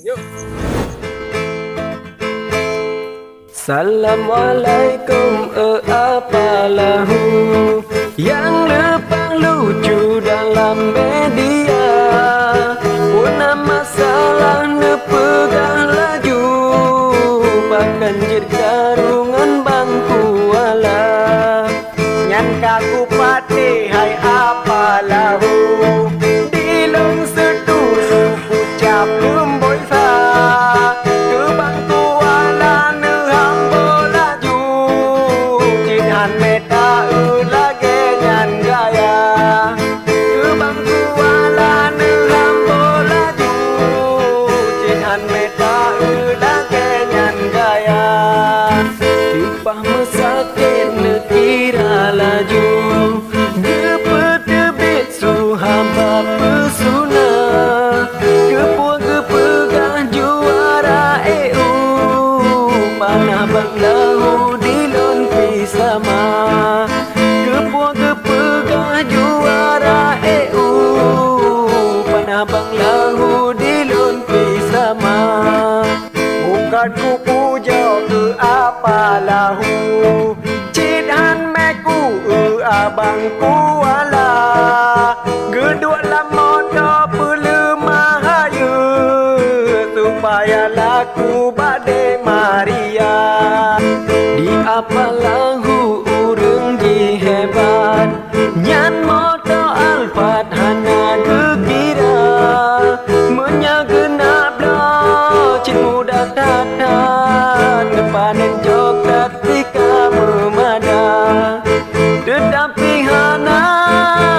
Yuk. Assalamualaikum, apalahu yang lepang lucu dalam media. Puna masalah nepegah laju, bahkan jid karungan bangku wala. Nyan kaku pati hai apalahu, dilong setuju pucap lemboi sa. Ke bangku wala ne hambo laju, jinan meta lage nyan gaya. Ke bangku wala ne hambo laju, jinan meta lage nyan gaya. Tipah mesakit ne kira laju, gepetebit suhamba pesuna. Kepuang kepegah juara EU, panah bang lahu dilon pisama. Kepuang kepegah juara EU, panah bang lahu dilon pisama. Bukan ku puja ke apalahu, cidan meku abangku wala. Geduk lama dah pelemahayu, supaya laku bade Maria. Di apalahu urung ji hebat, nyan moto alfat hana kekira. Menyagenap dah cik muda tatan, kepanen coklat tika memada. Tetapi hana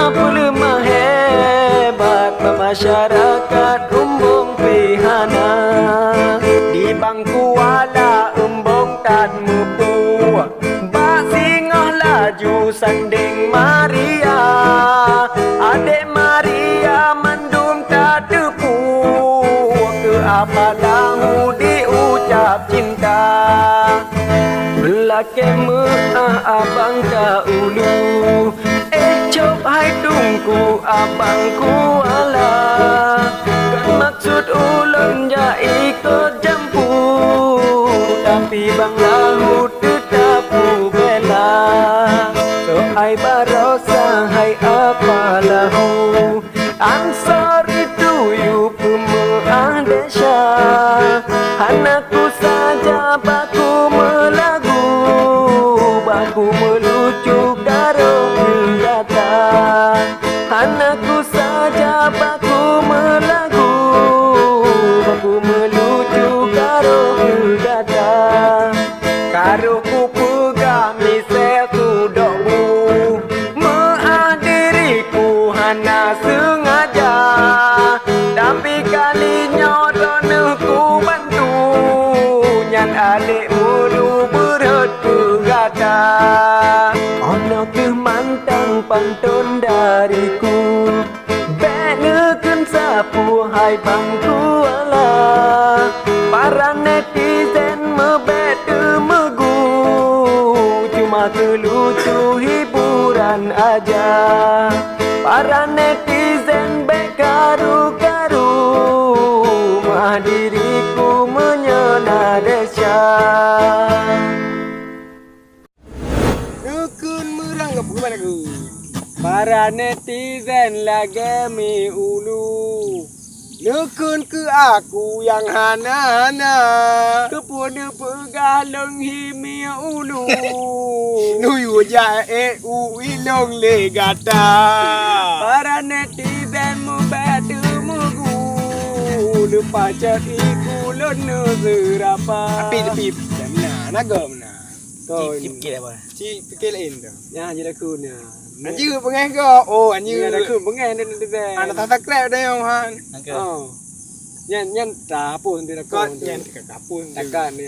pelemah hebat, masyarakat umbung pihana. Di bangku wala umbung tan mepu, bak singah laju sanding Maria. Adik Maria mendung tak tepu, ke apalahu diucap cinta. Belake meah abang ka ulu, cop hai tungku abangku ala. Kan maksud ulun ja ikut jampu, tapi bang lahu tetap ku bela. So ai barosa hai apalahu, I'm sorry to you pemeah desa. Hanaku saja baku melagu, baku melucu karo data. Hanaku saja baku melagu, baku melucu karo data. Karo ku pegah misal ku dobu, meah diriku hana sengaja. Tapi kalinya roneh ku bantu, nyan adik mulu berhut pegata. Ono ke mantang pantun dariku, beneken sapu hai bangku ala. Para netizen mebet megu, cuma kelucu hiburan aja. Para netizen bekaru-karu, mah diriku menyena desa. Nukun merang ke bukan aku. Para netizen lagi mi ulu, Nukun ke aku yang hana-hana. kepuna pegah long himi ulu. Nuyu ja ilong le gata. Para netizen mubadu mugu, lupa iku lonu serapa. Tapi mana naga mana? Cip kira apa? Cip fikir lain tu. Ya jadi aku ni. Anjir pengen ke? Oh anjir. Ni ada aku pengen netizen. Anak tata krep dah yang han. Oh. Nyan tak apa nanti nak Kau yang dekat kapun. takkan ni.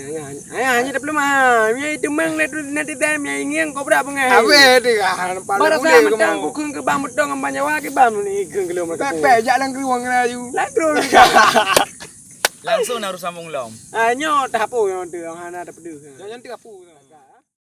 Hanya dah belum ah. Ni itu mang netizen yang ingin kau berapa pengen. Awe dia kan. Bara saya macam ku keng ke bam dong am banyawa ke bam ni keng kelom nak. Pepe jalan ke ruang rayu. Lagu. Langsung harus sambung lom. Nyo tak apa yang tu hana ada pedus. Jangan 30.